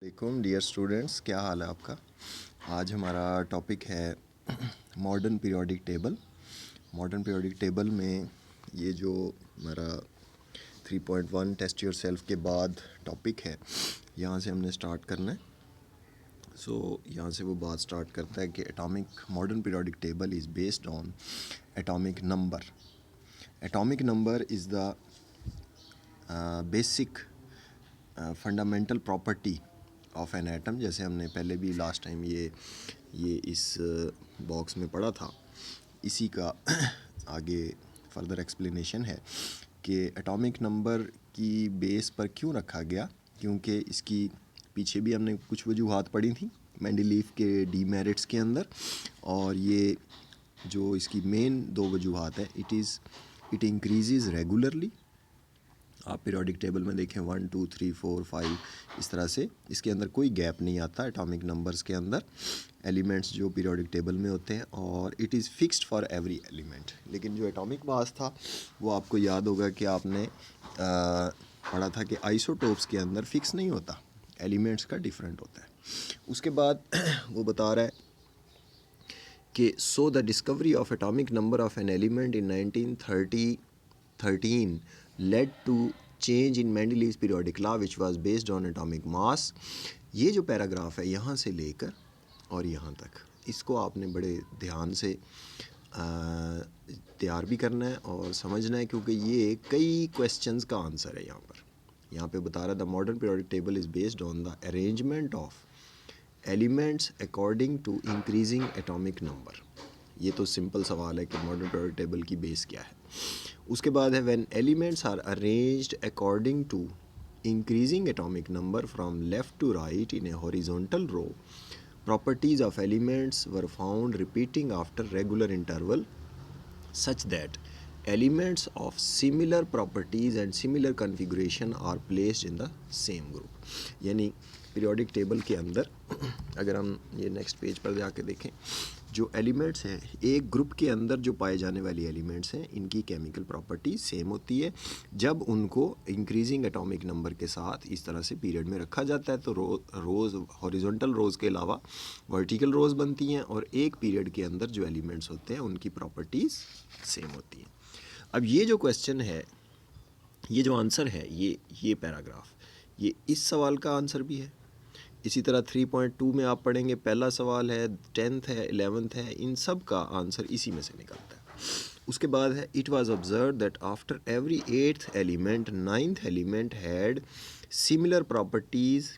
वालेकुम dear students, क्या हाल है आपका। आज हमारा टॉपिक है modern periodic table. Modern periodic table में ये जो हमारा 3.1 टेस्ट योर सेल्फ के बाद टॉपिक है, यहाँ से हमने स्टार्ट करना है। यहाँ से वो बात स्टार्ट करता है कि atomic modern periodic table is based on atomic number. Atomic number is the basic fundamental property of an atom. जैसे हमने पहले भी लास्ट टाइम ये इस बॉक्स में पढ़ा था, इसी का आगे फर्दर एक्सप्लेनेशन है कि एटॉमिक नंबर की बेस पर क्यों रखा गया, क्योंकि इसकी पीछे भी हमने कुछ वजूहात पढ़ी थी मेंडलीफ के डीमेरिट्स के अंदर। और ये जो इसकी मेन दो वजूहात है, इट इंक्रीज़ रेगुलरली। आप पीरियोडिक टेबल में देखें 1 2 3 4 5 इस तरह से इसके अंदर कोई गैप नहीं आता एटॉमिक नंबर्स के अंदर, एलिमेंट्स जो पीरियोडिक टेबल में होते हैं, और it is fixed for every element. लेकिन जो एटॉमिक मास था वो आपको याद होगा कि आपने पढ़ा था कि आइसोटोप्स के अंदर फिक्स नहीं होता, एलिमेंट्स का डिफरेंट होता है। उसके बाद वो बता रहा है कि so the discovery of atomic number of an element in 1913 led to change in Mendeleev's periodic law which was based on atomic mass। ये जो पैराग्राफ है यहाँ से लेकर और यहाँ तक, इसको आपने बड़े ध्यान से तैयार भी करना है और समझना है, क्योंकि ये कई क्वेश्चंस का आंसर है। यहाँ पे बता रहा है the modern periodic table is based on the arrangement of elements according to increasing atomic number. ये तो सिंपल सवाल है कि मॉडर्न पीरियोडिक टेबल की बेस क्या है। उसके बाद है when elements are arranged according to increasing atomic number from left to right in a horizontal row, properties of elements were found repeating after regular interval such that elements of similar properties and similar configuration are placed in the same group। यानी periodic table के अंदर अगर हम ये next page पर जाके देखें, जो एलिमेंट्स हैं एक ग्रुप के अंदर जो पाए जाने वाली एलिमेंट्स हैं, इनकी केमिकल प्रॉपर्टी सेम होती है जब उनको इंक्रीजिंग एटॉमिक नंबर के साथ इस तरह से पीरियड में रखा जाता है। तो रोज़ हॉरिजॉन्टल रोज़ के अलावा वर्टिकल रोज़ बनती हैं और एक पीरियड के अंदर जो एलिमेंट्स होते हैं उनकी प्रॉपर्टीज़ सेम होती हैं। अब ये जो क्वेश्चन है, ये जो आंसर है, ये पैराग्राफ, ये इस सवाल का आंसर भी है। इसी तरह 3.2 में आप पढ़ेंगे, पहला सवाल है, 10th है, 11th है, इन सब का आंसर इसी में से निकलता है। उसके बाद है it was observe that after every 8th element 9th element had similar properties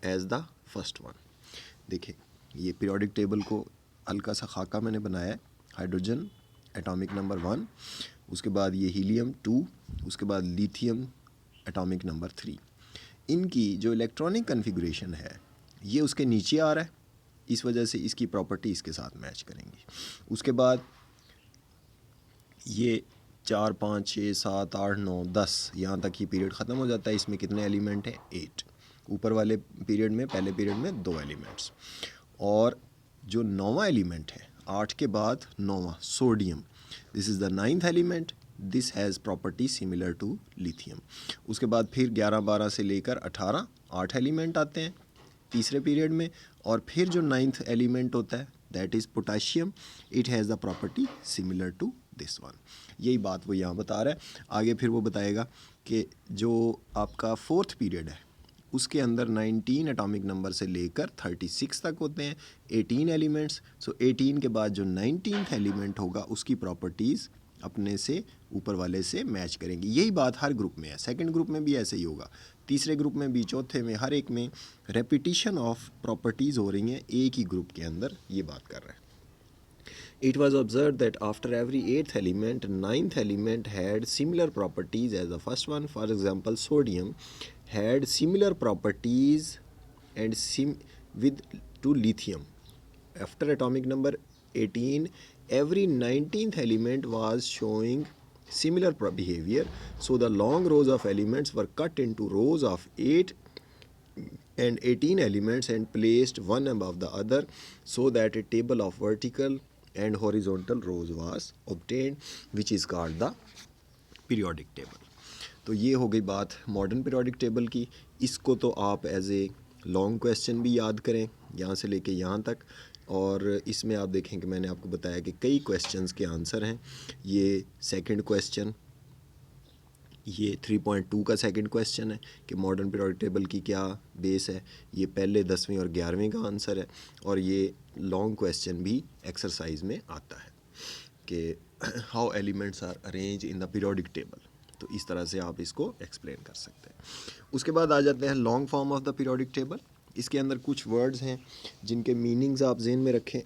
as the first one. देखिए ये पीरियोडिक टेबल को हल्का सा खाका मैंने बनाया है। हाइड्रोजन एटॉमिक नंबर 1, उसके बाद ये हीलियम 2, उसके बाद लिथियम एटॉमिक नंबर 3। इनकी जो इलेक्ट्रॉनिक कन्फिगरेशन है ये उसके नीचे आ रहा है, इस वजह से इसकी प्रॉपर्टी इसके साथ मैच करेंगी। उसके बाद ये 4 5 6 7 8 9 10 यहाँ तक ही पीरियड ख़त्म हो जाता है। इसमें कितने एलिमेंट हैं? 8। ऊपर वाले पीरियड में, पहले पीरियड में 2 एलिमेंट्स, और जो 9वां एलिमेंट है 8 के बाद 9वां sodium, this is the 9th element, this has property similar to lithium. उसके बाद फिर 11 12 से लेकर 18 8 एलिमेंट आते हैं तीसरे पीरियड में, और फिर जो 9th एलिमेंट होता है that is potassium, it has the property similar to this one. यही बात वो यहाँ बता रहा है। आगे फिर वो बताएगा कि जो आपका 4th पीरियड है उसके अंदर 19 एटॉमिक नंबर से लेकर 36 तक होते हैं, 18 एलिमेंट्स। सो 18 के बाद जो 19th एलिमेंट होगा उसकी प्रॉपर्टीज़ अपने से ऊपर वाले से मैच करेंगी। यही बात हर ग्रुप में है, सेकंड ग्रुप में भी ऐसे ही होगा, तीसरे ग्रुप में भी, चौथे में, हर एक में रेपिटिशन ऑफ प्रॉपर्टीज़ हो रही हैं एक ही ग्रुप के अंदर। ये बात कर रहा है। It was observed that after every 8th element, 9th element had similar properties as the first one. For example, sodium had similar properties and with to lithium. After atomic number 18, every 19th element was showing similar behavior. So the long rows of elements were cut into rows of 8 and 18 elements and placed one above the other, so that a table of vertical and horizontal rows was obtained, which is called the periodic table। तो ये हो गई बात modern periodic table की। इसको तो आप as a long question भी याद करें यहाँ से लेके यहाँ तक, और इसमें आप देखें कि मैंने आपको बताया कि कई क्वेश्चंस के आंसर हैं। ये सेकंड क्वेश्चन, ये 3.2 का सेकंड क्वेश्चन है कि मॉडर्न पीरियोडिक टेबल की क्या बेस है। ये पहले 10वीं और 11वीं का आंसर है, और ये लॉन्ग क्वेश्चन भी एक्सरसाइज में आता है कि how elements are arrange in the periodic table. तो इस तरह से आप इसको एक्सप्लेन कर सकते हैं। उसके बाद आ जाते हैं long form of the periodic table. इसके अंदर कुछ वर्ड्स हैं जिनके मीनिंग्स आप ज़हन में रखें।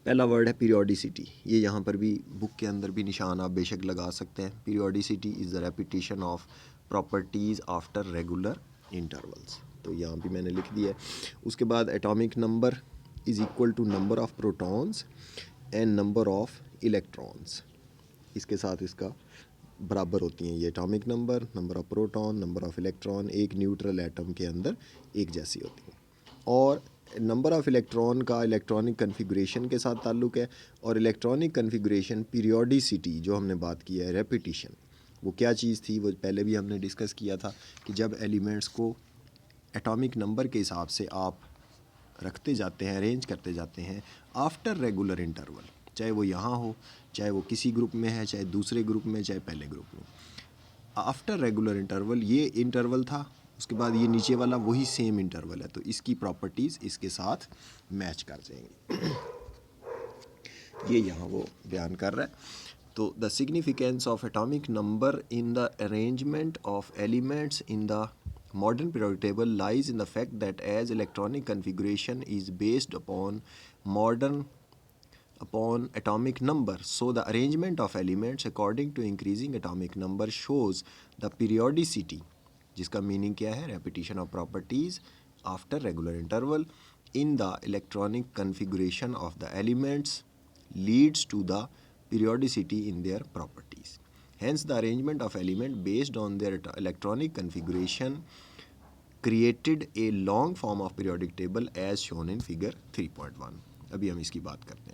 पहला वर्ड है पीरियोडिसिटी। ये यहाँ पर भी बुक के अंदर भी निशान आप बेशक लगा सकते हैं। Periodicity is the repetition of properties after regular intervals. तो यहाँ भी मैंने लिख दिया है। उसके बाद atomic number is equal to number of protons and number of electrons. इसके साथ इसका बराबर होती हैं ये atomic number, number of proton, number of electron एक न्यूट्रल एटम के अंदर एक जैसी होती हैं। और नंबर ऑफ़ इलेक्ट्रॉन का इलेक्ट्रॉनिक कन्फिगरेशन के साथ ताल्लुक़ है, और इलेक्ट्रॉनिक कन्फिगरेशन पीरियोडिसिटी जो हमने बात की है रेपिटिशन, वो क्या चीज़ थी वो पहले भी हमने डिस्कस किया था कि जब एलिमेंट्स को एटॉमिक नंबर के हिसाब से आप रखते जाते हैं, अरेंज करते जाते हैं आफ्टर रेगुलर इंटरवल, चाहे वो यहाँ हो, चाहे वो किसी ग्रुप में है, चाहे दूसरे ग्रुप में, चाहे पहले ग्रुप में, आफ्टर रेगुलर इंटरवल ये इंटरवल था, उसके बाद ये नीचे वाला वही सेम इंटरवल है, तो इसकी प्रॉपर्टीज़ इसके साथ मैच कर जाएंगी। ये यहाँ वो बयान कर रहा है। तो the significance of atomic number in the arrangement of elements in the modern periodic table lies in the fact that as electronic configuration is based upon atomic number, so the arrangement of elements according to increasing atomic number shows the periodicity, जिसका meaning क्या है, repetition of properties after regular interval in the electronic configuration of the elements leads to the periodicity in their properties. Hence the arrangement of element based on their electronic configuration created a long form of periodic table as shown in figure 3.1. अभी हम इसकी बात करते हैं।